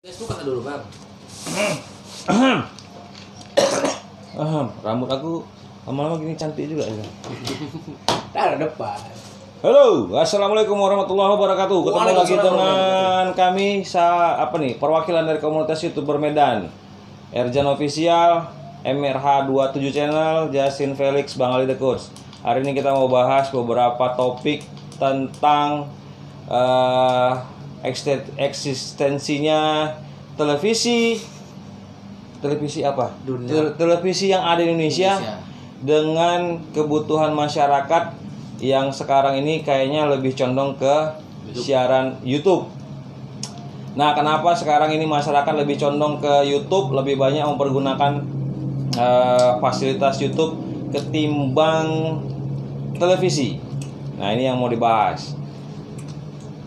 Itu kata dulu bang. Rambut aku lama-lama gini cantik juga ya. Taruh depan. Halo, assalamualaikum warahmatullahi wabarakatuh. Ketemu lagi dengan kami perwakilan dari komunitas YouTuber Medan, Erjan Official, MRH27 Channel, Justin Felix, Bang Ali The Coach. Hari ini kita mau bahas beberapa topik tentang eksistensinya televisi apa? Televisi yang ada di Indonesia dengan kebutuhan masyarakat yang sekarang ini kayaknya lebih condong ke siaran YouTube. Nah, kenapa sekarang ini masyarakat lebih condong ke YouTube, lebih banyak mempergunakan fasilitas YouTube ketimbang televisi? Nah, ini yang mau dibahas.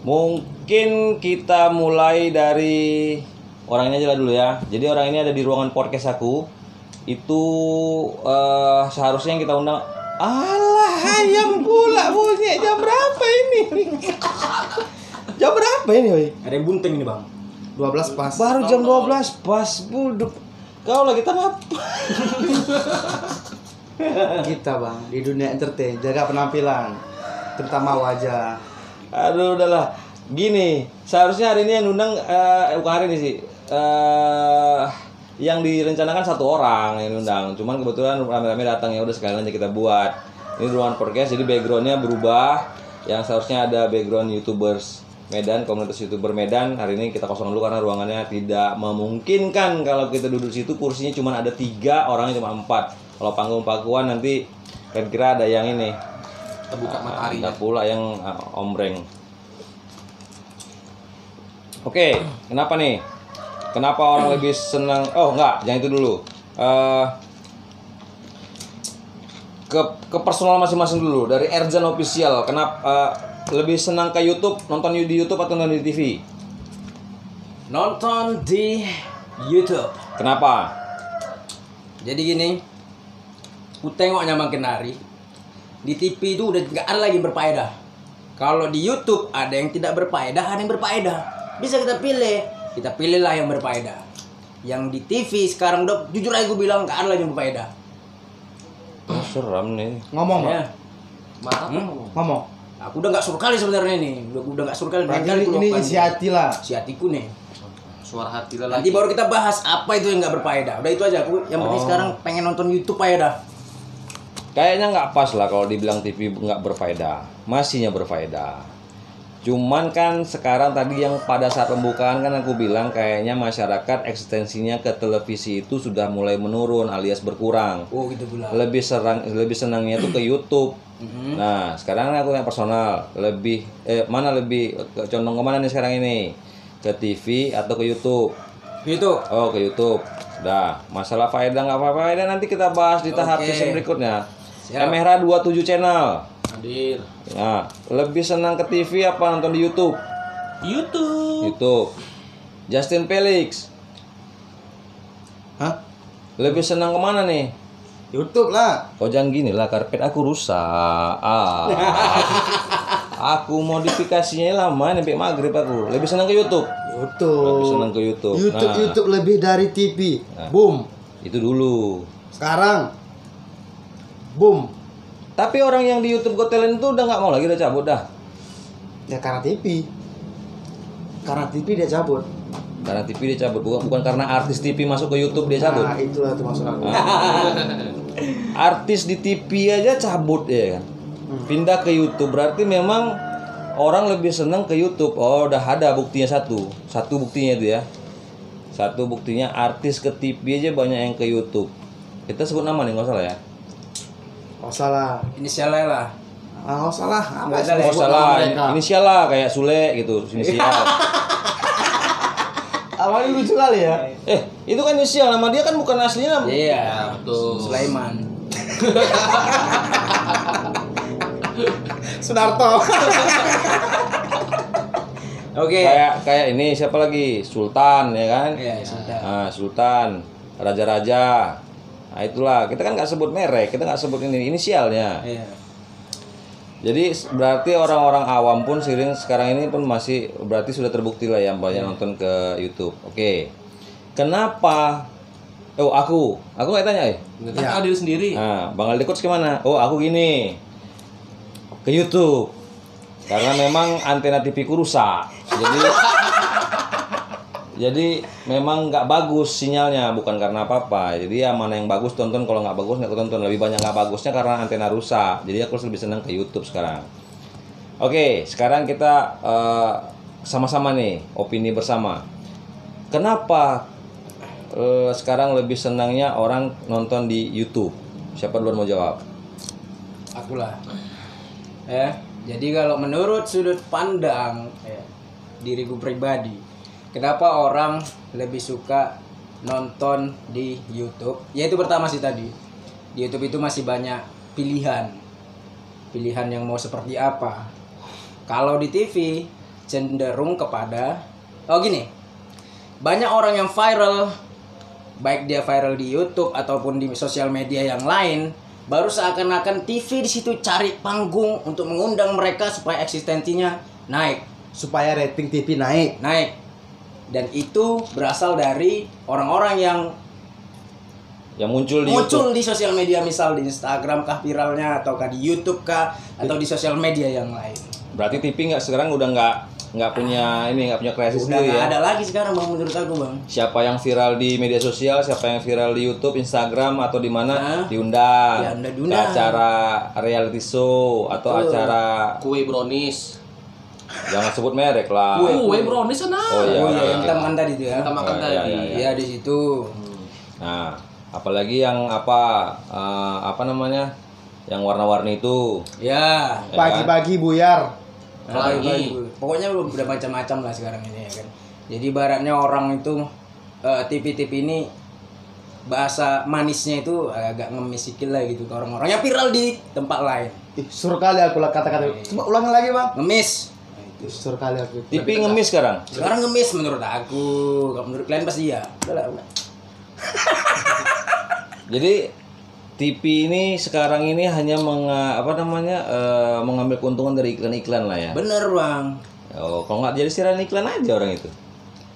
Mungkin kita mulai dari orang ini aja dulu ya. Jadi orang ini ada di ruangan podcast aku. Itu seharusnya yang kita undang. Alah, ayam pula bunyi. Jam berapa ini? Jam berapa ini, woy? Ada yang bunting ini bang. 12 pas. Baru jam 12 pas. Buduk. Kau lagi apa? Kita bang di dunia entertain, jaga penampilan, terutama wajah. Aduh, udahlah. Gini, seharusnya hari ini yang undang bukan hari ini sih. Yang direncanakan satu orang yang undang. Cuman kebetulan rame-rame datang, ya udah sekalian aja kita buat. Ini ruangan podcast, jadi backgroundnya berubah. Yang seharusnya ada background YouTubers Medan, komunitas YouTuber Medan. Hari ini kita kosong dulu karena ruangannya tidak memungkinkan kalau kita duduk situ. Kursinya cuma ada 3, orangnya cuma 4. Kalau panggung pakuan nanti kira-kira ada yang ini. Terbuka matahari. Ada pula yang ombreng. Oke, kenapa nih? Kenapa orang lebih senang? Oh enggak, jangan itu dulu. Ke personal masing-masing dulu. Dari Erjan Official, kenapa lebih senang ke YouTube, nonton di YouTube atau nonton di TV? Nonton di YouTube. Kenapa? Jadi gini, ku tengoknya makin hari. Di TV itu udah nggak ada lagi yang berfaedah. Kalau di YouTube ada yang tidak berfaedah, ada yang berfaedah. Bisa kita pilih. Kita pilihlah yang berfaedah. Yang di TV sekarang udah jujur aja gue bilang nggak ada lagi yang berfaedah. Seram nih. Ngomong bang. Ya. Marah Ngomong. Aku udah nggak suruh kali sebenarnya nih. Udah nggak suruh kali. Berarti ini isi hati lah. Si hatiku nih. Suara hati lah. Nanti baru kita bahas apa itu yang nggak berfaedah. Udah itu aja. Aku yang penting sekarang pengen nonton YouTube aja dah. Kayaknya nggak pas lah kalau dibilang TV nggak berfaedah. Masihnya berfaedah. Cuman kan sekarang tadi yang pada saat pembukaan kan aku bilang kayaknya masyarakat eksistensinya ke televisi itu sudah mulai menurun alias berkurang. Oh gitu pula. Lebih senangnya itu ke YouTube. Nah, sekarang aku yang personal, mana lebih condong kemana nih sekarang ini? Ke TV atau ke YouTube? YouTube. Oh, ke YouTube. Udah, masalah faedah nggak faedah nanti kita bahas di tahap season berikutnya. MRH27 Channel. Hadir. Nah, lebih senang ke TV apa nonton di YouTube? YouTube. Justin Felix. Hah? Lebih senang kemana nih? YouTube lah. Kau jangan gini lah, karpet aku rusak. Aku modifikasinya lama sampai maghrib aku. Lebih senang ke YouTube. Lebih senang ke YouTube. YouTube lebih dari TV. Boom. Itu dulu. Sekarang. Boom. Tapi orang yang di YouTube Got Talent itu udah nggak mau lagi, udah cabut dah. Ya karena TV. Karena TV dia cabut. Karena TV dia cabut, bukan karena artis TV masuk ke YouTube dia cabut. Nah, itulah tuh maksud aku. Artis di TV aja cabut ya kan. Pindah ke YouTube berarti memang orang lebih senang ke YouTube. Oh, udah ada buktinya satu. Satu buktinya itu ya. Satu buktinya artis ke TV aja banyak yang ke YouTube. Kita sebut nama nih, nggak salah ya. Oh salah. Inisialnya lah. Oh salah. Apa Nggak sih? Oh salah, inisial lah kayak Sule gitu, inisial. Awalnya lucu kali ya. Itu kan inisial, nama dia kan bukan aslinya. Iya, betul. Sulaiman. Sunarto. Oke. Kayak ini siapa lagi? Sultan ya kan? Iya, sudah. Nah, Sultan, raja-raja. Nah itulah, kita kan nggak sebut merek, kita nggak sebut ini inisialnya. Iya. Jadi berarti orang-orang awam pun sekarang ini pun masih berarti sudah terbukti lah yang banyak nonton ke YouTube. Oke. Kenapa? Oh aku nggak tanya ya. Tanya diri sendiri. Nah, Bang Aldi Coach gimana? Oh aku gini ke YouTube karena memang antena TV ku rusak. Jadi memang nggak bagus sinyalnya, bukan karena apa-apa. Jadi ya mana yang bagus tonton, kalau nggak bagus nggak tonton. Lebih banyak nggak bagusnya karena antena rusak. Jadi aku lebih senang ke YouTube sekarang. Oke, sekarang kita sama-sama nih opini bersama. Kenapa sekarang lebih senangnya orang nonton di YouTube? Siapa duluan mau jawab? Akulah. Jadi kalau menurut sudut pandang diriku pribadi, kenapa orang lebih suka nonton di YouTube? Yaitu pertama sih tadi, di YouTube itu masih banyak pilihan yang mau seperti apa. Kalau di TV cenderung kepada banyak orang yang viral, baik dia viral di YouTube ataupun di sosial media yang lain, baru seakan-akan TV di situ cari panggung untuk mengundang mereka supaya eksistensinya naik. Supaya rating TV naik. Dan itu berasal dari orang-orang yang muncul di muncul YouTube. di sosial media, misal di Instagram kah viralnya, ataukah di YouTube kah, atau di sosial media yang lain. Berarti TV sekarang udah nggak punya kreasi Udah sendiri nggak ya. ada lagi sekarang bang, menurut aku bang. Siapa yang viral di media sosial, siapa yang viral di YouTube, Instagram atau di mana Nah, diundang ya, ke diundang. acara reality show atau Betul. acara Kue brownies. jangan sebut merek lah. Kue brownies sana. Oh iya. Yang kita makan tadi itu ya. Kita makan Oh, tadi. iya. Iya di situ. Nah, apalagi yang apa namanya? Yang warna-warni itu. Ya. Ya kan? Pagi-pagi buyar. Lagi. Pokoknya udah macam-macam lah sekarang ini ya kan. Jadi baratnya orang itu TV-TV ini bahasa manisnya itu agak ngemis sikit lah gitu ke orang-orang yang viral di tempat lain. Sur kali aku lah kata-kata. Coba ulangi lagi bang. Ngemis. Sur kali aku. TV ngemis sekarang. Sekarang ngemis menurut aku. Kalau menurut kalian pasti ya. Udah lah. Jadi TV ini sekarang ini hanya mengambil keuntungan dari iklan-iklan lah ya. Bener bang. Oh, kalau nggak jadi siaran iklan aja orang itu.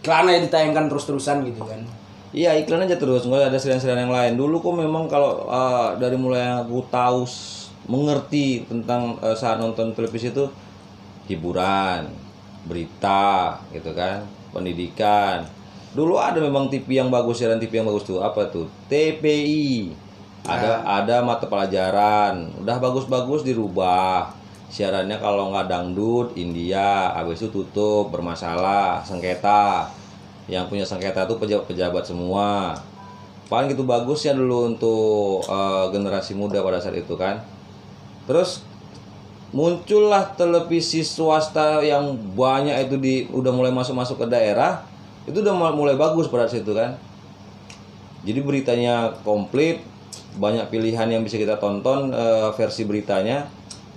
Karena ditayangkan terus-terusan gitu kan. Iya iklan aja terus, nggak ada siaran-siaran yang lain. Dulu kok memang kalau dari mulai yang aku tahu mengerti tentang saat nonton televisi itu hiburan, berita, gitu kan, pendidikan. Dulu ada memang TV yang bagus, siaran TV yang bagus tuh apa tuh? TPI. Ada mata pelajaran, udah bagus-bagus dirubah. Siarannya kalau nggak dangdut, India, habis itu tutup, bermasalah, sengketa. Yang punya sengketa tuh pejabat-pejabat semua. Paling gitu bagus ya dulu untuk generasi muda pada saat itu kan. Terus muncullah televisi swasta yang banyak itu udah mulai masuk ke daerah. Itu udah mulai bagus pada saat itu kan. Jadi beritanya komplit, banyak pilihan yang bisa kita tonton versi beritanya.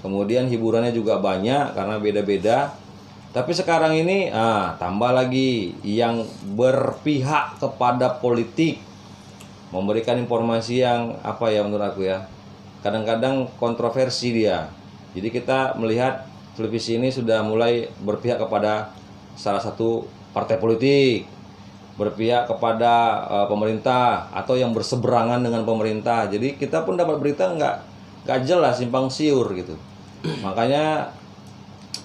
Kemudian hiburannya juga banyak karena beda-beda. Tapi sekarang ini tambah lagi yang berpihak kepada politik, memberikan informasi yang menurut aku ya, kadang-kadang kontroversi dia. Jadi kita melihat televisi ini sudah mulai berpihak kepada salah satu partai politik, berpihak kepada pemerintah atau yang berseberangan dengan pemerintah. Jadi kita pun dapat berita nggak jelas, simpang siur gitu. Makanya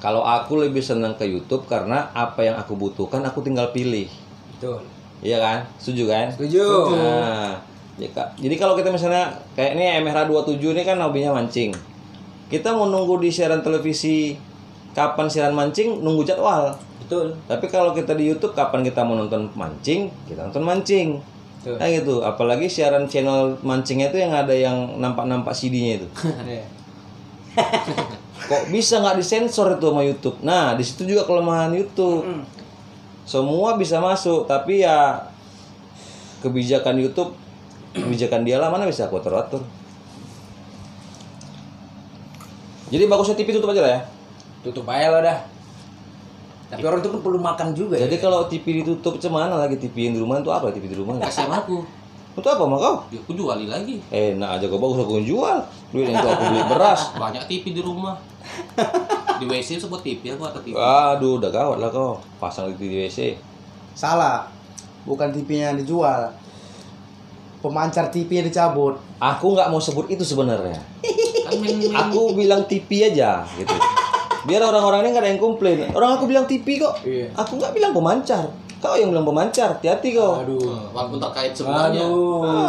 kalau aku lebih senang ke YouTube karena apa yang aku butuhkan aku tinggal pilih. Betul. Iya kan? Setuju kan? Setuju. Nah, jadi kalau kita misalnya kayak ini MH27 ini kan hobinya mancing. Kita mau nunggu di siaran televisi kapan siaran mancing, nunggu jadwal. Betul. Tapi kalau kita di YouTube kapan kita mau nonton mancing, kita nonton mancing. Betul. Nah gitu. Apalagi siaran channel mancingnya itu yang ada yang nampak-nampak CD-nya itu. Iya. Kok bisa nggak disensor itu sama YouTube? Nah, di situ juga kelemahan YouTube. Semua bisa masuk, tapi ya kebijakan YouTube, kebijakan dia lah, mana bisa aku atur-atur. Jadi bagusnya TV tutup aja lah ya. Tutup aja lah dah. Tapi orang itu pun perlu makan juga. Jadi ya. kalau TV ditutup, cuman lagi TV yang di rumah itu apa? TV di rumah? Kasihan aku. Untuk apa mah kau? Ya, aku jualin lagi. Enak aja kau, bagus aku jual. Duit itu aku beli beras. Banyak TV di rumah. Di WC sebuah TV, aku ada TV. Aduh, udah gawat lah kau. Pasang di WC. Salah. Bukan TV-nya yang dijual. Pemancar TV yang dicabut. Aku nggak mau sebut itu sebenarnya. Kan main-main. Aku bilang TV aja gitu. Biar orang-orang ini nggak ada yang komplain. Orang aku bilang TV kok. Iya. Aku nggak bilang pemancar. Kau yang bilang pemancar. Hati-hati kau. Walaupun terkait semuanya.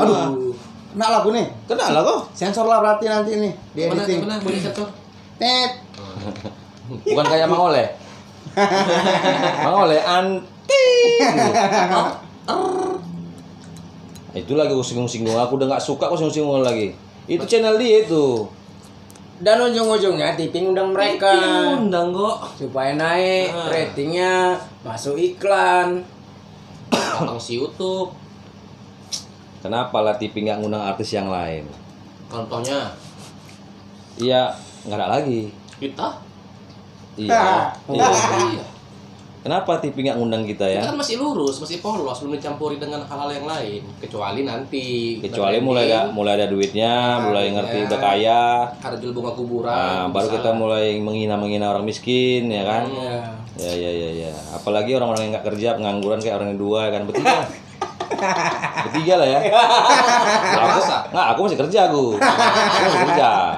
Aduh. Kena lah aku nih. Kenal lah kau. Sensor lah berarti nanti nih di editing. Mana boleh sensor? Tet. Bukan kayak Mang Oleh. Mang Oleh anti. Itu lagi aku singgung-singgung. Aku udah nggak suka kok singgung-singgung lagi. Itu channel dia itu. Dan ujung-ujungnya tipping undang mereka Undang kok. supaya naik ratingnya, masuk iklan. Orang si YouTube. Kenapa lah TV nggak ngundang artis yang lain? Contohnya Iya, nggak ada lagi. kita. Iya. Iya. Iya. Kenapa TV nggak ngundang kita ya? Kita kan masih lurus, masih polos, belum dicampuri dengan hal-hal yang lain. Kecuali nanti. Kecuali mulai ada duitnya, mulai ngerti udah kaya. Ada jual bunga kuburan. Nah, baru kita mulai menghina orang miskin, ya kan? Iya. Ya. Apalagi orang-orang yang nggak kerja, pengangguran kayak orang yang dua, kan bertiga. Bertiga lah ya. Aku masih kerja aku. Aku masih kerja.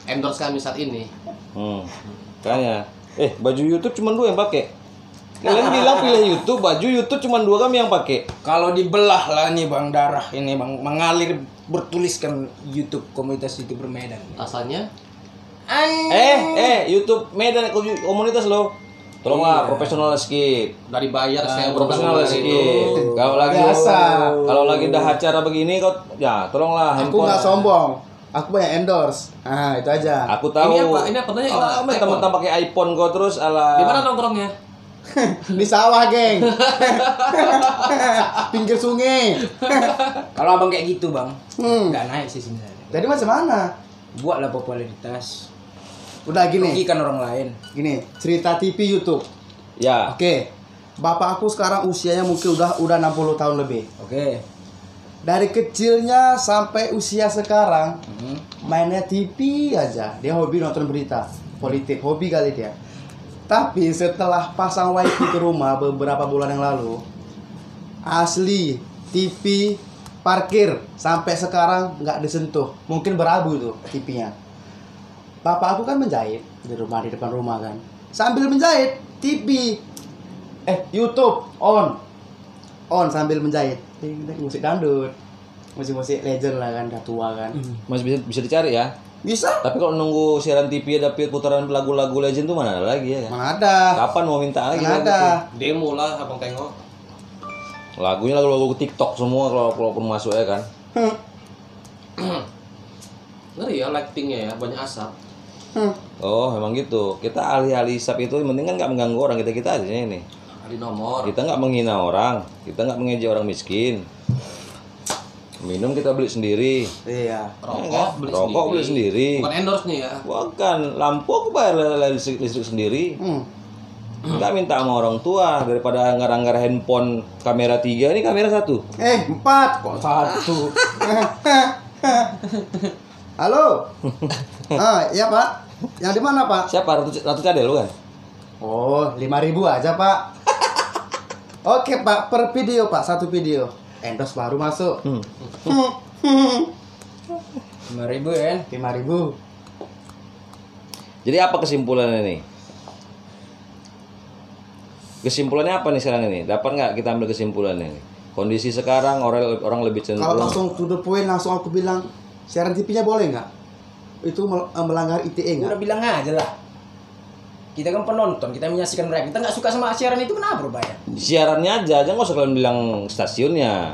Endorse kami saat ini. Makanya. Baju YouTube cuma 2 yang pakai. Kalian bilang pilih YouTube, baju YouTube cuma 2 kami yang pakai. Kalau dibelah lah nih Bang, darah ini Bang, mengalir bertuliskan YouTube komunitas YouTuber Medan. Asalnya YouTube Medan komunitas lo. Tolonglah profesional sedikit. dari bayar saya Profesional sedikit. Kalau lagi Biasa. Kalau lagi dah acara begini kau ya tolonglah Aku nggak sombong. Aku banyak endorse. Ah, itu aja. Aku tahu. Ini apa tanya? Teman-teman pakai iPhone kau terus ala. Di mana nongkrongnya? Di sawah, geng. Pinggir sungai. Kalau abang kayak gitu Bang, nggak naik sih sebenarnya. Jadi macam mana? Buatlah popularitas, Udah gini. rugikan orang lain. Gini, cerita TV YouTube. Ya. Oke. Bapak aku sekarang usianya mungkin udah 60 tahun lebih. Oke. Dari kecilnya sampai usia sekarang mainnya TV aja. Dia hobi nonton berita politik, hobi kali dia. Tapi setelah pasang wifi ke rumah beberapa bulan yang lalu, asli TV parkir sampai sekarang nggak disentuh. Mungkin berabu tuh TV-nya. Bapak aku kan menjahit di depan rumah kan. Sambil menjahit TV YouTube on sambil menjahit. Musik dangdut, musik legend lah kan, udah tua kan. Masih bisa dicari ya. Bisa? Tapi kalau nunggu siaran TV ada putaran lagu-lagu legend tuh mana ada lagi ya kan? Mana ada? Kapan mau minta lagi? Mana ada? Demo lah abang tengok. Lagunya lagu-lagu TikTok semua kalau pun masuk ya kan. Ngeri ya lightingnya ya, banyak asap. Oh, memang gitu. Kita alih-alih isap itu yang penting kan nggak mengganggu orang kita aja ini. Ada nomor. Kita nggak menghina orang, kita nggak mengejek orang miskin. Minum kita beli sendiri. Iya. Rokok Beli sendiri. Bukan endorse nih ya. Bukan, lampu aku bayar listrik sendiri. Nggak minta sama orang tua daripada anggar-anggar handphone kamera 3 ini kamera 1. 4 kok 1. Halo. Iya Pak. Yang di mana Pak? Siapa Ratu Cadel lu kan? Oh, 5.000 aja Pak. Oke Pak, per video Pak, 1 video. Endorse baru masuk. 5.000 ya. 5.000. Jadi apa kesimpulannya nih? Kesimpulannya apa nih sekarang ini? Dapat nggak kita ambil kesimpulannya nih? Kondisi sekarang orang lebih Kalau cenderung. langsung to the point langsung aku bilang siaran TV-nya boleh nggak? Itu melanggar ITE nggak? Udah bilang aja lah. Kita kan penonton, kita menyaksikan mereka. Kita nggak suka sama siaran itu, kenapa berbayar? Siarannya aja nggak usah kalian bilang stasiunnya.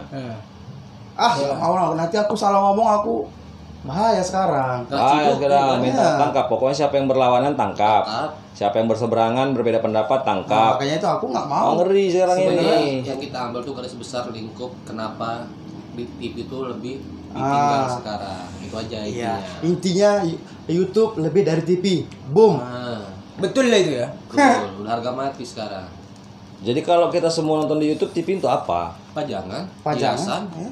Mau lah, nanti aku salah ngomong aku bahaya sekarang. Sekarang minta Ya. tangkap. Pokoknya siapa yang berlawanan tangkap. Siapa yang berseberangan berbeda pendapat tangkap. Makanya itu aku nggak mau. Ngeri sekarang Sebenarnya ini. yang kita ambil tuh garis besar lingkup kenapa di TV itu lebih ditinggal sekarang. Itu aja Iya. intinya. Intinya YouTube lebih dari TV. Boom. Betul lah itu ya. Betul, udah harga mati sekarang. Jadi kalau kita semua nonton di YouTube, TV itu apa? Pajangan, Pajangan. hiasan. Ya.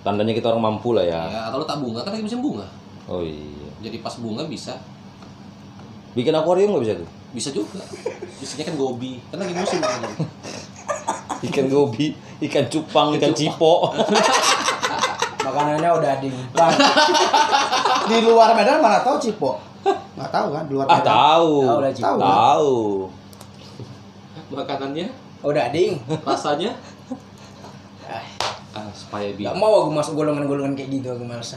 Tandanya kita orang mampu lah ya. Ya, atau lo tak bunga kan lagi musim bunga. Oh iya. Jadi pas bunga bisa. Bikin akuarium nggak bisa tuh? Bisa juga. Biasanya kan gobi. Kan lagi musim kan. Ikan gobi, ikan cupang, ikan cipo. Makanannya udah ding. Bang, di luar Medan mana tahu Cipo? Nggak tahu kan di luar Ah Medan. tahu. Tahu lah, Cipo. Tahu. Makanannya, Udah ding. rasanya supaya Gak mau aku masuk golongan-golongan kayak gitu, aku males.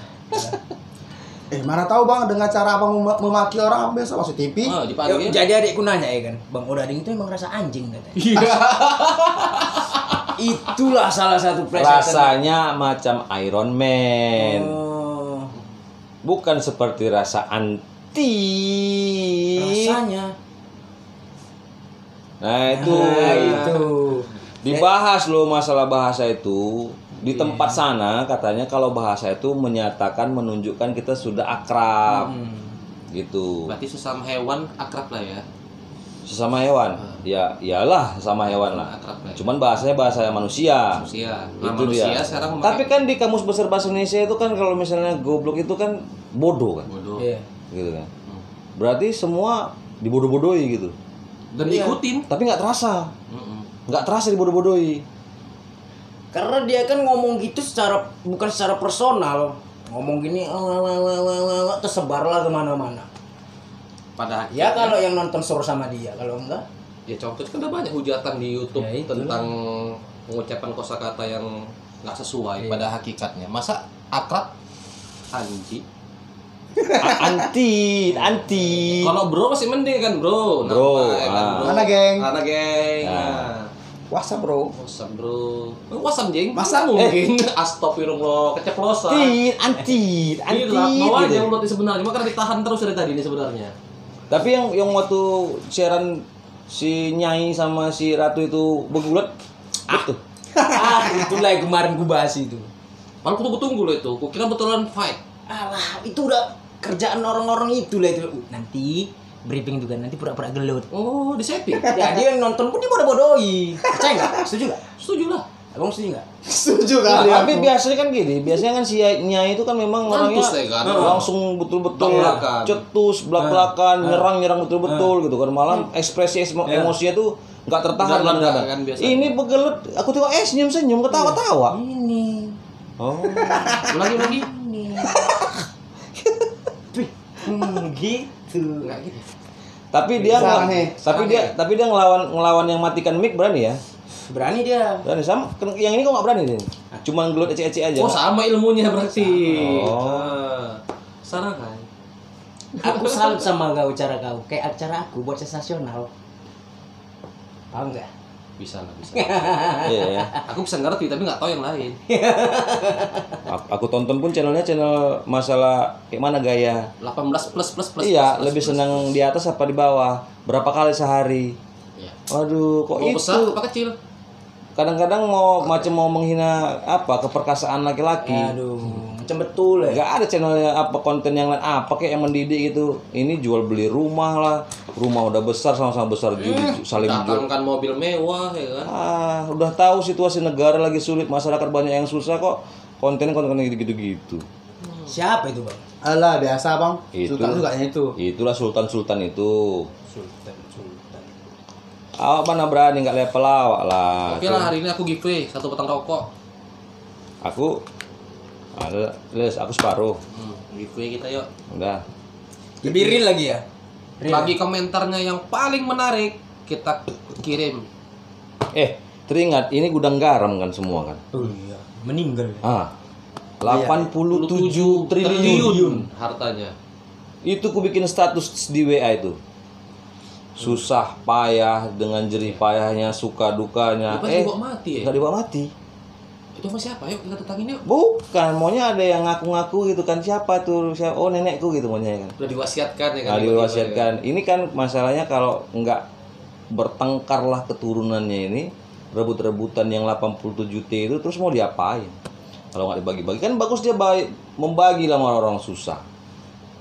Mana tahu Bang dengan cara Abang memaki orang biasa masuk TV. dipanggil. Jadi adikku nanya ya kan, Bang Odading itu emang rasa anjing katanya. Iya. Itulah salah satu plesetan. Rasanya macam Iron Man. Oh, Bukan seperti rasa anti. rasanya. Nah itu. Nah, itu. Dibahas loh masalah bahasa itu. Di tempat sana katanya kalau bahasa itu menyatakan, menunjukkan kita sudah akrab. Gitu. Berarti sesama hewan akrab lah ya. Sesama hewan. Ya iyalah sesama hewan lah. Akrab lah. Cuman bahasanya bahasa manusia. Manusia. Nah, Itu manusia dia. sekarang Tapi kan di Kamus Besar Bahasa Indonesia itu kan kalau misalnya goblok itu kan bodoh kan. bodoh. Iya. Gitu kan. Berarti semua dibodoh-bodohi gitu. Dan diikutin. Tapi nggak terasa. Nggak terasa dibodoh-bodohi. Karena dia kan ngomong gitu bukan secara personal. Ngomong gini, tersebarlah kemana-mana. Pada Ya akhirnya, kalau yang nonton suruh sama dia, kalau enggak, ya contoh kan ada banyak hujatan di YouTube Ya, itulah. tentang pengucapan kosakata yang nggak sesuai pada hakikatnya. Masa akrab anji? Anti. Kalau bro masih mending kan bro. Bro, Nampak, kan, bro. Mana, geng? Mana geng? Nah. Nah. WhatsApp bro. Wasam bro. Wasam jeng. Masa? mungkin? Astagfirullah, keceplosan. Anti. Gila, mau aja gitu. yang buat sebenarnya, makanya ditahan terus dari tadi ini sebenarnya. Tapi yang waktu siaran si Nyai sama si Ratu itu bergulat, betul. itulah yang kemarin gue bahas itu. Malah aku tunggu loh itu, aku kira betulan fight. Alah, itu udah kerjaan orang-orang itu lah itu. Nanti briefing juga, nanti pura-pura gelut. Oh, di setting. Ya dia yang nonton pun dia bodoh-bodohi. Percaya nggak? Setuju nggak? Setuju lah. Abang setuju nggak? Setuju Nah, kali tapi aku. biasanya kan gini, biasanya kan si Nyai itu kan memang orangnya Mantus lah kan. langsung betul-betul Belak-belakan. cetus, belak-belakan, nyerang betul-betul gitu kan. Malah ekspresi emosinya tuh nggak tertahan Belak-belakan kadang-kadang. kan biasanya. Ini begelut, aku tengok senyum-senyum, ketawa-tawa. Ini. Oh. Ulangi. Gitu. Enggak gitu. Tapi dia Salah nih. tapi dia ngelawan yang matikan mic berani ya. Berani dia. Berani sama yang ini kok nggak berani nih. Cuma gelut ecek-ecek aja. Oh, sama ilmunya berarti. Oh. Sana kan. Aku salut sama kau cara kau. Kayak acara aku buat sensasional. Paham nggak? Bisa lah, bisa. Iya ya. Aku bisa ngerti tapi nggak tahu yang lain. Aku tonton pun channel masalah kayak mana gaya. 18 plus. Iya, plus, lebih plus. senang di atas apa di bawah? Berapa kali sehari? Iya. Waduh, kok Mau itu? besar apa kecil? Kadang-kadang mau menghina apa keperkasaan laki-laki. Aduh, macam betul ya. Gak ada channelnya apa konten yang lain apa kayak yang mendidik gitu. Ini jual beli rumah lah, rumah udah besar sama-sama besar saling jual. Datangkan mobil mewah ya kan. Udah tahu situasi negara lagi sulit, masyarakat banyak yang susah kok konten gitu-gitu. Siapa itu, Bang? Alah biasa bang. Itu. Sultan juga itu. Itulah sultan itu. Sultan. Awak mana berani nggak level awak lah. Oke lah, hari ini aku giveaway 1 batang rokok. Aku ada les aku separuh. Giveaway kita yuk. Udah. Lebih real lagi ya? Bagi komentarnya yang paling menarik kita kirim. Teringat ini gudang garam kan semua kan. Oh iya, meninggal. 87 triliun. Hartanya. Itu ku bikin status di WA itu. Susah payah dengan jerih payahnya, suka dukanya. Itu dibawa mati ya? Nggak dibawa mati. Itu sama siapa? Yuk kita tetangin yuk. Bukan, maunya ada yang ngaku-ngaku gitu kan, siapa tuh? Oh, nenekku gitu maunya kan. Udah diwasiatkan ya kan? Nah, tiba-tiba, diwasiatkan. Ini kan masalahnya kalau nggak bertengkarlah keturunannya ini, rebut-rebutan yang 87T itu terus mau diapain? Kalau nggak dibagi-bagi kan bagus dia membagi lah sama orang susah.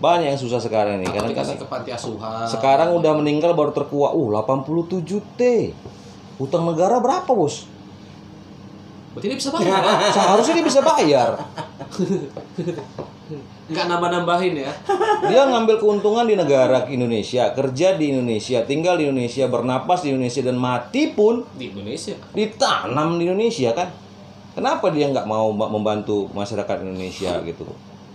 Banyak yang susah sekarang ini Atau karena dikasih ke panti asuhan. sekarang udah meninggal baru terkuak 87T. Utang negara berapa, Bos? Berarti dia bisa bayar. Seharusnya dia bisa bayar. Nggak nambah-nambahin ya. Dia ngambil keuntungan di negara Indonesia, kerja di Indonesia, tinggal di Indonesia, bernapas di Indonesia, dan mati pun Di Indonesia. ditanam di Indonesia kan. Kenapa dia nggak mau membantu masyarakat Indonesia gitu?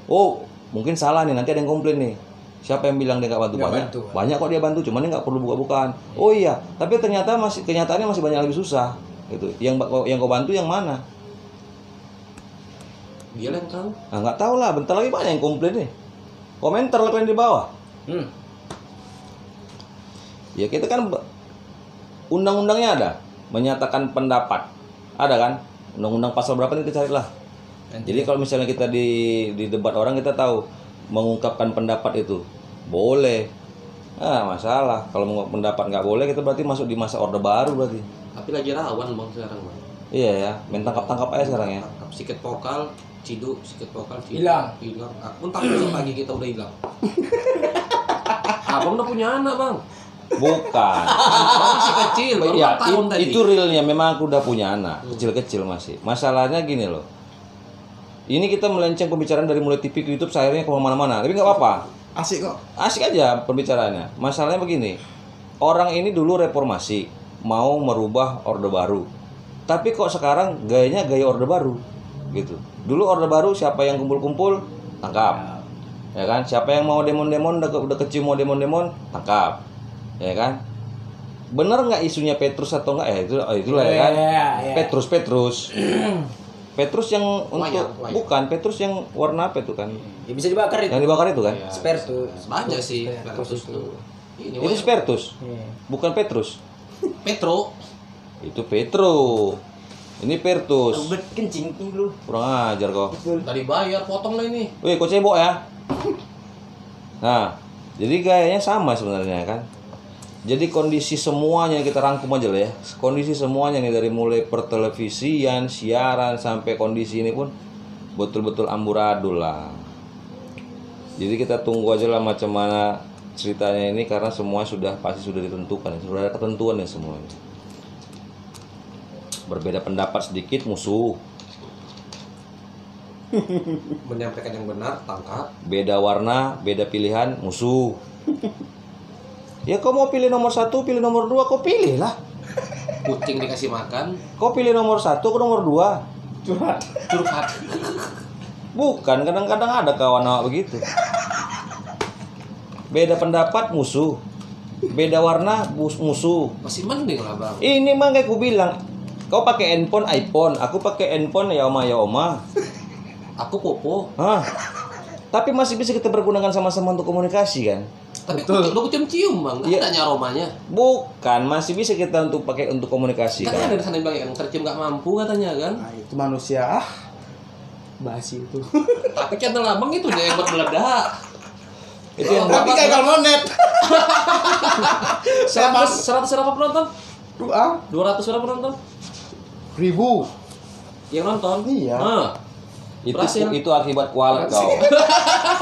Oh, mungkin salah nih, nanti ada yang komplain nih. Siapa yang bilang dia nggak bantu? Nggak Banyak. bantu. Banyak kok dia bantu, cuman dia nggak perlu buka-bukaan. Oh iya, tapi ternyata kenyataannya masih banyak yang lebih susah gitu. Yang kau bantu yang mana? Dia yang tahu. Nah, nggak tahu lah, bentar lagi banyak yang komplain nih. Komentar lah kalian di bawah. Ya kita kan undang-undangnya ada, menyatakan pendapat. Ada kan? Undang-undang pasal berapa nih kita cari lah. Jadi kalau misalnya kita di debat orang, kita tahu mengungkapkan pendapat itu boleh. Nah, masalah kalau mengungkapkan pendapat nggak boleh, kita berarti masuk di masa Orde Baru berarti. Tapi lagi rawan bang sekarang bang. Iya ya, main tangkap-tangkap aja sekarang ya. Tangkap siket vokal, ciduk, siket vokal, ciduk, Hilang. hilang. Aku entah besok pagi kita udah hilang. Abang udah punya anak bang. Bukan. Abang masih kecil, baru Ya, 4 tahun tadi. itu realnya memang aku udah punya anak, kecil-kecil masih. Masalahnya gini loh. Ini kita melenceng pembicaraan dari mulai TV ke YouTube, akhirnya ke mana-mana. Tapi nggak apa-apa. Asik kok. Asik aja pembicaraannya. Masalahnya begini. Orang ini dulu reformasi, mau merubah Orde Baru. Tapi kok sekarang gayanya gaya Orde Baru gitu. Dulu Orde Baru siapa yang kumpul-kumpul tangkap. Ya kan? Siapa yang mau demon-demon udah kecium mau demon-demon tangkap. Ya kan? Bener nggak isunya Petrus atau enggak? Itulah ya kan. Iya. Petrus. Petrus yang untuk Wayang. bukan Petrus yang warna apa itu kan? Ya, bisa dibakar itu. Yang dibakar itu kan? Iya. Spertus. Banyak sih Spertus Petrus itu. tuh. Ini Itu Spertus, Iya. bukan Petrus. Petro. Itu Petro. Ini Pertus. Udah kencing tuh lu. Kurang ajar kau. Tadi bayar, potong lah ini. Wih, kok cebok ya? Nah, jadi gayanya sama sebenarnya kan. Jadi kondisi semuanya kita rangkum aja lah ya. Kondisi semuanya nih dari mulai pertelevisian, siaran sampai kondisi ini pun betul-betul amburadul lah. Jadi kita tunggu aja lah macam mana ceritanya ini, karena semua pasti sudah ditentukan, sudah ada ketentuan ya semuanya. Berbeda pendapat sedikit musuh, Menyampaikan yang benar, tangkap. beda warna, beda pilihan musuh. Ya kau mau pilih nomor 1, pilih nomor 2, kau pilih lah. Kucing dikasih makan, Kau pilih nomor 1 ke nomor 2. Curhat. curhat. Bukan, kadang-kadang ada kawan awak begitu. Beda pendapat musuh, beda warna musuh. Masih mending lah bang. Ini mah kayak ku bilang, kau pakai handphone iPhone, aku pakai handphone ya oma. Aku popo. Hah? Tapi masih bisa kita bergunakan sama-sama untuk komunikasi kan? Tapi lu cium-cium bang, nggak Iya. tanya aromanya. Bukan, masih bisa kita untuk pakai untuk komunikasi Kan kan? ada di sana yang bilang yang tercium nggak mampu katanya kan. Nah, itu manusia basi itu. Tapi channel abang itu dia yang meledak. Itu yang Tapi gagal monet. 100 berapa penonton? 200 berapa penonton? 1000. Yang nonton? Iya. Nah, berhasil. itu akibat kualat kau.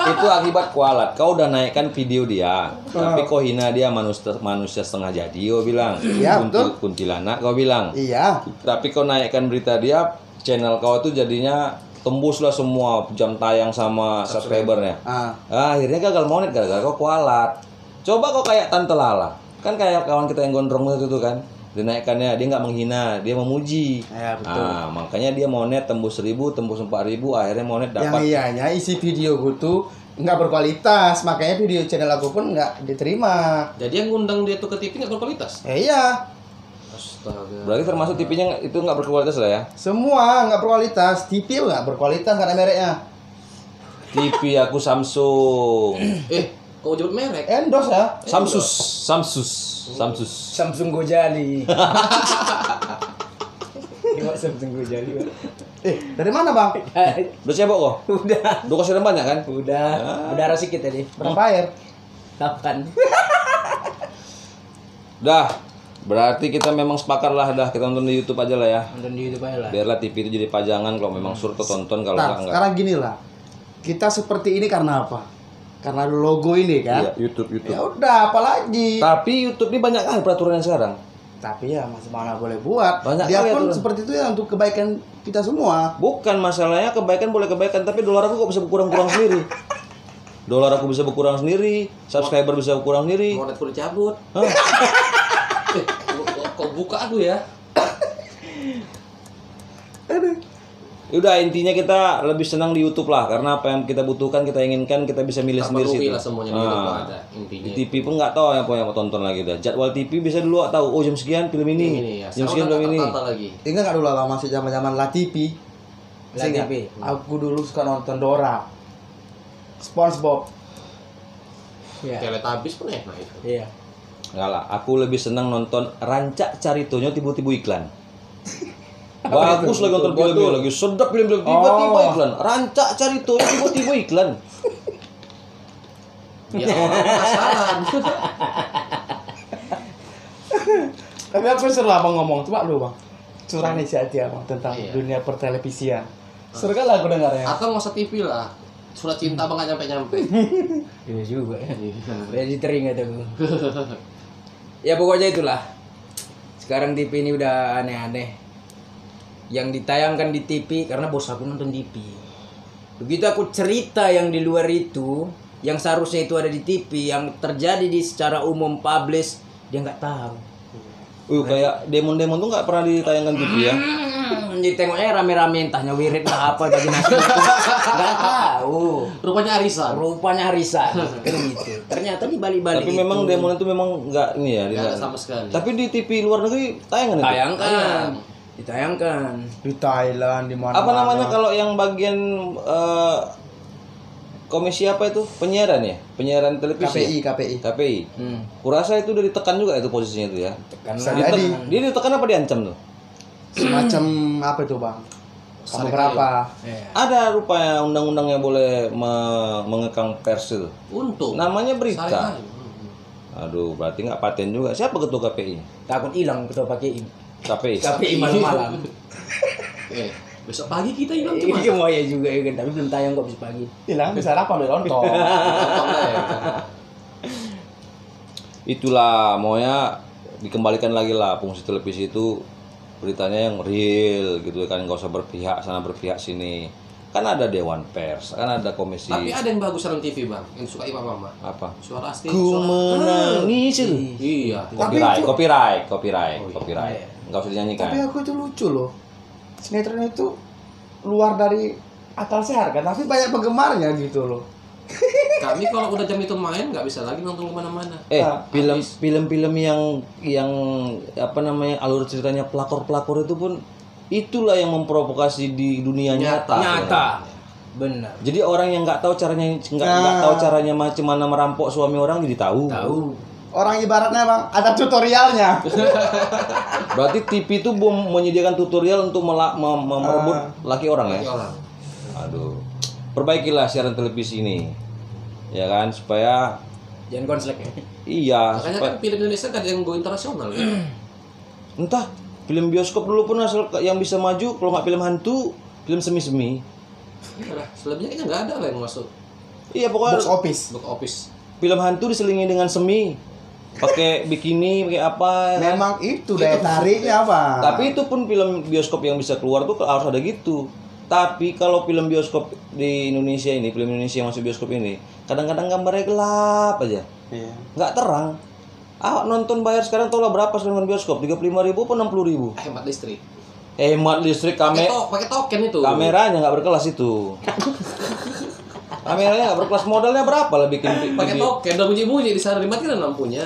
Itu akibat kualat. Kau udah naikkan video dia, tapi kau hina dia manusia setengah jadi, kau bilang. Iya, betul. Kuntilanak kau bilang. Iya. Tapi kau naikkan berita dia, channel kau tuh jadinya tembuslah semua jam tayang sama subscribernya. Akhirnya gagal monet gara-gara kau kualat. Coba kau kayak Tante Lala. Kan kayak kawan kita yang gondrong itu kan. Dinaikkannya, dia nggak menghina, dia memuji. Ya, betul. Nah, makanya dia monet tembus 1000, tembus 4000, akhirnya monet Yang dapat. iyanya isi video gue tuh nggak berkualitas, makanya video channel aku pun nggak diterima. Jadi yang ngundang dia tuh ke TV nggak berkualitas. Iya, Astaga. Berarti termasuk TV-nya itu nggak berkualitas lah ya. semua nggak berkualitas. TV nggak berkualitas karena mereknya. TV aku Samsung. Kau jemput merek. Endorse ya. Samsus. Samsung Gojali. Gimana Samsung Gojali? Pak? Dari mana bang? Udah cebok kok? Udah. Udah kasih banyak kan? Udah. Udara sedikit tadi. Berapa air? Kapan? Dah. Berarti kita memang sepakat lah dah, kita nonton di YouTube aja lah ya. Nonton di YouTube aja lah. Biarlah TV itu jadi pajangan, kalau memang suruh tonton, kalau Nah, enggak. sekarang gini lah. Kita seperti ini karena apa? Karena logo ini kan. Iya, YouTube. Ya udah, apalagi. Tapi YouTube ini banyak kan peraturannya sekarang. Tapi ya masih mana boleh buat. Banyak Dia kali pun aturan. seperti itu ya untuk kebaikan kita semua. Bukan masalahnya kebaikan boleh kebaikan, tapi dolar aku kok bisa berkurang sendiri. Dolar aku bisa berkurang sendiri, subscriber bisa berkurang sendiri. Monetku dicabut. Hah? Kok buka aku ya? Udah intinya kita lebih senang di YouTube lah, karena apa yang kita butuhkan, kita inginkan, kita bisa milih sendiri Terpenuhi situ. lah semuanya di YouTube ada intinya. Di TV pun nggak tahu apa yang mau tonton lagi udah. Jadwal TV bisa dulu tahu, oh jam sekian film ini, Ini ya. jam Sekarang sekian udah film ini. tertata lagi. Ingat nggak dulu lah masih zaman La TV? La Masih ingat? TV. Aku dulu suka nonton Dora, SpongeBob. Iya. Teletubbies pun enak itu. Iya. Enggak lah, aku lebih senang nonton Rancak Caritonya tiba-tiba iklan. Bagus lagi nonton filmnya, lagi sedap film-film tiba-tiba iklan. Rancak Caritonya tiba-tiba iklan. Biar orang penasaran. Tapi aku seru abang ngomong, coba lu bang. Curah nih si Ati abang tentang Iya. dunia pertelevisian. Seru kan aku dengarnya. Atau nggak usah TV lah. Surat cinta bang nggak nyampe-nyampe. Iya juga ya. Jadi teringat aku. Ya pokoknya itulah. Sekarang TV ini udah aneh-aneh. Yang ditayangkan di TV karena bos aku nonton TV. Begitu aku cerita yang di luar itu, yang seharusnya itu ada di TV, yang terjadi di secara umum publish, dia nggak tahu. Kayak demon-demon tuh nggak pernah ditayangkan TV ya. Ditengoknya rame-rame entahnya wirid lah apa bagi nasi itu. Nggak tahu. Rupanya arisan. Rupanya harisan kan gitu. Ternyata di balik-balik Tapi itu memang demon itu memang nggak ini ya. Nggak ada sama sekali. Tapi di TV luar negeri tayangan itu. ditayangkan. Ditayangkan. Di Thailand di mana? Apa namanya kalau yang bagian komisi apa itu? Penyiaran ya? Penyiaran televisi. KPI. KPI. Kurasa itu udah ditekan juga itu posisinya itu ya. Tekan Bisa lah. jadi. Dia ditekan apa diancam tuh? Semacam apa itu bang? Sama berapa? Iya. Ada rupanya undang-undang yang boleh mengekang pers itu. Untung. Namanya berita. Sehari-hari. Aduh, berarti nggak paten juga. Siapa ketua KPI? Takut hilang ketua pakai KPI. KPI malam-malam. Besok pagi kita hilang cuma. Iya mau ya juga ya kan, tapi belum tayang kok besok pagi. Hilang bisa apa udah nonton? Nonton lah ya. Itulah maunya dikembalikan lagi lah fungsi televisi itu beritanya yang real gitu kan, nggak usah berpihak sana berpihak sini. Kan ada dewan pers, kan ada komisi. Tapi ada yang bagus dalam TV bang, yang suka Imam Mama. Apa? Suara asli. Ku menangis itu. Iya. Tapi Copyright. itu- Nggak usah dinyanyikan. Tapi aku itu lucu loh. Sinetron itu luar dari akal sehat kan, tapi banyak penggemarnya gitu loh. Kami kalau udah jam itu main nggak bisa lagi nonton kemana-mana. Film-film yang apa namanya alur ceritanya pelakor itu pun itulah yang memprovokasi di dunia nyata. Nyata. Benar. Jadi orang yang nggak tahu caranya nggak tahu caranya macam mana merampok suami orang jadi tahu. Tahu. Orang ibaratnya bang, ada tutorialnya. Berarti TV itu menyediakan tutorial untuk merebut laki orang ya. Laki orang. Aduh. Perbaikilah siaran televisi ini. Ya kan supaya Jangan konslek ya. iya Makanya supaya kan film Indonesia kan ada yang go internasional ya. entah film bioskop dulu pun asal yang bisa maju kalau nggak film hantu, film semi-semi. Iya lah, selebihnya kayaknya nggak ada lah yang masuk Iya pokoknya Box office. box office. film hantu diselingi dengan semi. Pakai bikini, pakai apa. Memang itu daya tariknya bang. Tapi itu pun film bioskop yang bisa keluar tuh harus ada gitu. Tapi kalau film bioskop di Indonesia ini, film Indonesia yang masuk bioskop ini, kadang-kadang gambarnya gelap aja. Iya. Nggak terang. Nonton bayar sekarang tau lah berapa sekarang bioskop? 35.000 atau 60.000? Hemat listrik. Hemat listrik Pakai token itu. kameranya nggak berkelas itu. Kameranya nggak berkelas, modalnya berapa lah bikin Pakai token, udah bunyi-bunyi di sana dimatikan lampunya.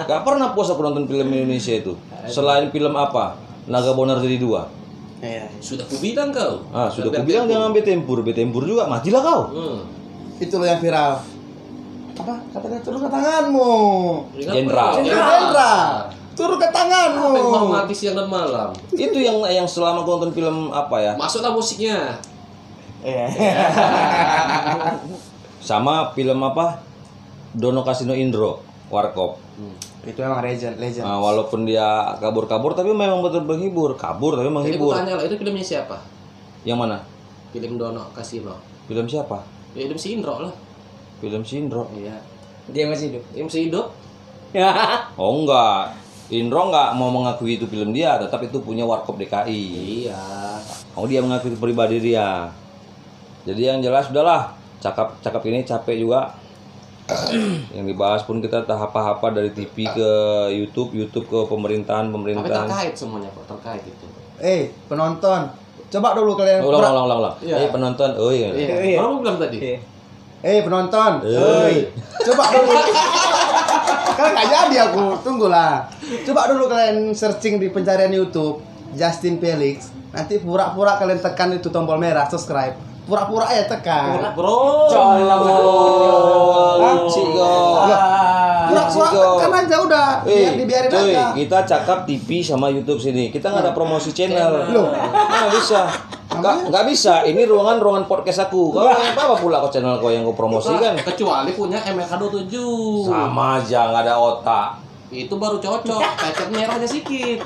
Nggak pernah puas aku nonton film Indonesia itu. Selain film apa? Naga Bonar jadi 2. Iya. Sudah kubilang kau. Sudah aku bilang jangan betempur juga matilah kau. Itu loh yang viral. Apa? Kata-kata turun ke tanganmu. Jenderal. Jenderal. Turun ke tanganmu. Apa yang menghormati siang dan malam? Itu yang selama aku nonton film apa ya? Masuklah musiknya. Iya. Sama film apa? Dono Kasino Indro, Warkop. Itu emang legend. Walaupun dia kabur-kabur tapi memang betul menghibur. Kabur tapi Jadi menghibur. bertanya lah, itu filmnya siapa? Yang mana? Film Dono Kasino. Film siapa? Ya film si Indro lah. Film Sindro. Iya. Dia masih hidup. Yang masih hidup. Oh enggak. Indro nggak mau mengakui itu film dia, tetap itu punya Warkop DKI. Iya. Oh dia mengakui pribadi dia. Jadi yang jelas udahlah, cakap ini capek juga. Yang dibahas pun kita tahap-tahap dari TV ke YouTube ke pemerintahan. Tapi terkait semuanya kok, terkait itu. Penonton, coba dulu kalian. Ulang. Iya. Penonton, Iya. Kamu bilang tadi. Penonton, coba dulu. Kan nggak jadi aku, tunggulah. Coba dulu kalian searching di pencarian YouTube Justin Felix. Nanti pura-pura kalian tekan itu tombol merah subscribe. Pura-pura ya tekan. Bro. Pura-pura tekan aja udah. Dibiarin cuy, aja. kita cakap TV sama YouTube sini. Kita nggak ada promosi channel. Loh. Nggak bisa. Nggak bisa. Ini ruangan podcast aku. Kau apa pula kau channel kau yang kau promosikan? Kecuali punya MLK27. Sama aja, nggak ada otak. Itu baru cocok. Cacat merahnya sedikit.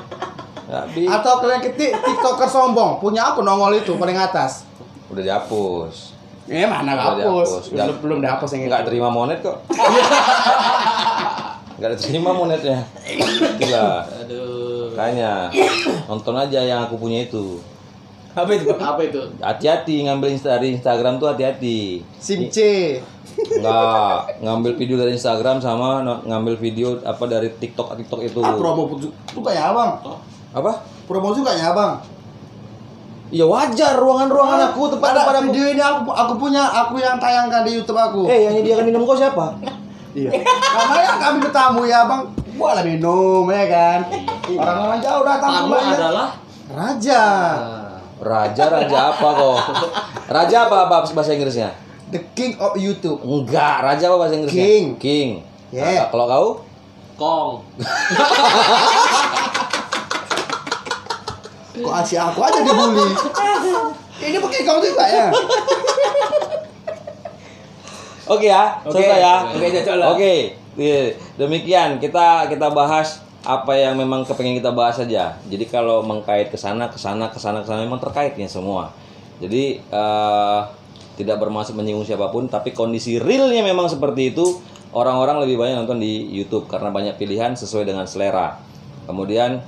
Atau kalian ketik TikToker sombong, punya aku nongol itu paling atas. Udah dihapus. Mana Udah hapus? dihapus. Belum dihapus yang Nggak itu. terima monet kok. Nggak diterima monetnya. Gila. Aduh. Makanya nonton aja yang aku punya itu. Apa itu? Apa itu? Hati-hati ngambil dari Instagram tuh hati-hati. SIM C. Enggak, ngambil video dari Instagram sama ngambil video apa dari TikTok itu. Promo juga ya abang. Apa? Promo juga ya abang. Ya wajar ruangan-ruangan aku tempat Pada video ini aku punya, aku yang tayangkan di YouTube aku. yang nyediakan minum kau siapa? Iya. Karena ya kami bertamu ya bang, boleh minum ya kan. Orang-orang jauh datang Tamu pula ya. adalah Raja. Raja apa kok? Raja apa bahasa Inggrisnya? The King of YouTube. Enggak, raja apa bahasa Inggrisnya? King. Yeah. Nah, kalau kau? Kong. Kok asih aku aja dibully. Ini pakai kau juga ya. Oke ya, selesai ya. Oke, cocok lah. Oke, demikian kita bahas apa yang memang kepengen kita bahas saja. Jadi kalau mengkait ke sana memang terkaitnya semua. Jadi tidak bermaksud menyinggung siapapun, tapi kondisi realnya memang seperti itu. Orang-orang lebih banyak nonton di YouTube karena banyak pilihan sesuai dengan selera. Kemudian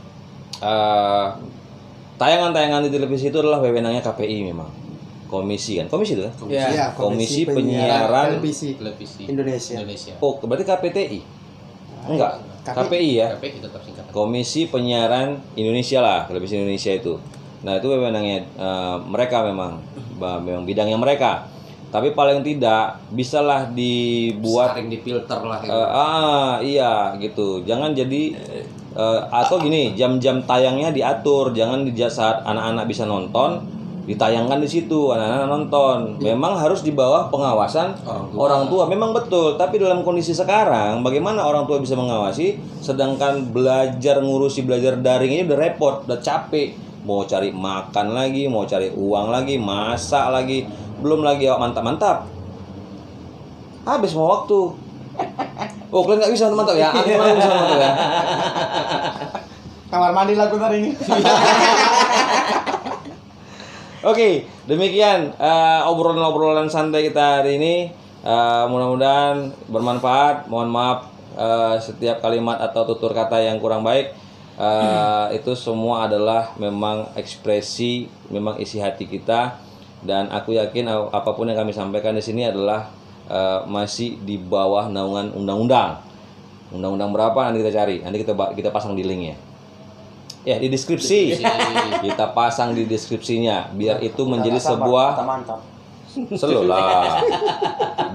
tayangan-tayangan di televisi itu adalah wewenangnya KPI memang. Komisi itu kan? Iya, Komisi Penyiaran Televisi Indonesia. Oh, berarti KPTI? Enggak, KPI ya. KPI tetap singkatan. Komisi Penyiaran Indonesia lah, Televisi Indonesia itu. Nah, itu wewenangnya mereka memang bidangnya mereka. Tapi paling tidak bisalah dibuat Sering difilter lah gitu. iya gitu. Jangan jadi atau gini, jam-jam tayangnya diatur, jangan di saat anak-anak bisa nonton ditayangkan di situ anak-anak nonton. Memang harus di bawah pengawasan orang tua. Memang betul, tapi dalam kondisi sekarang bagaimana orang tua bisa mengawasi sedangkan belajar daring ini udah repot, udah capek. Mau cari makan lagi, mau cari uang lagi, masak lagi, belum lagi mantap-mantap. Habis mau waktu. Oh, kalian nggak bisa mantap ya? Aku bisa mantap ya. Kamar mandi lagu hari ini. Oke, demikian obrolan-obrolan santai kita hari ini. Mudah-mudahan bermanfaat. Mohon maaf setiap kalimat atau tutur kata yang kurang baik. Itu semua adalah memang ekspresi, memang isi hati kita. Dan aku yakin apapun yang kami sampaikan di sini adalah masih di bawah naungan undang-undang. Undang-undang berapa nanti kita cari, nanti kita pasang di linknya. Ya di deskripsi. Kita pasang di deskripsinya biar itu menjadi sebuah mantap. selo lah.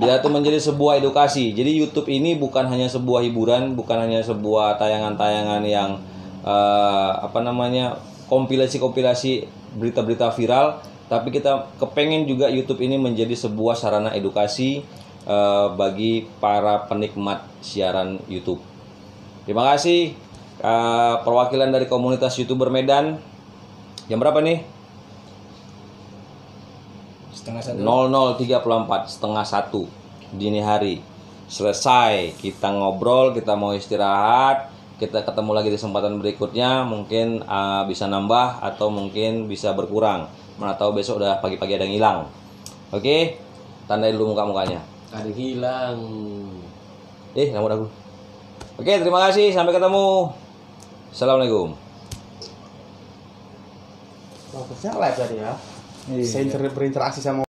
Biar itu menjadi sebuah edukasi. Jadi YouTube ini bukan hanya sebuah hiburan, bukan hanya sebuah tayangan-tayangan yang kompilasi-kompilasi berita-berita viral, tapi kita kepengen juga YouTube ini menjadi sebuah sarana edukasi bagi para penikmat siaran YouTube. Terima kasih perwakilan dari komunitas YouTuber Medan. Jam berapa nih? 00.34, setengah 1 dini hari. Selesai kita ngobrol, kita mau istirahat. Kita ketemu lagi di kesempatan berikutnya. Mungkin bisa nambah atau mungkin bisa berkurang. Mana tahu besok udah pagi-pagi ada yang hilang. Oke, tandai dulu muka-mukanya. Ada yang hilang. Rambut aku. Oke, terima kasih. Sampai ketemu. Assalamualaikum. Bagusnya live tadi ya. Iya. Saya berinteraksi sama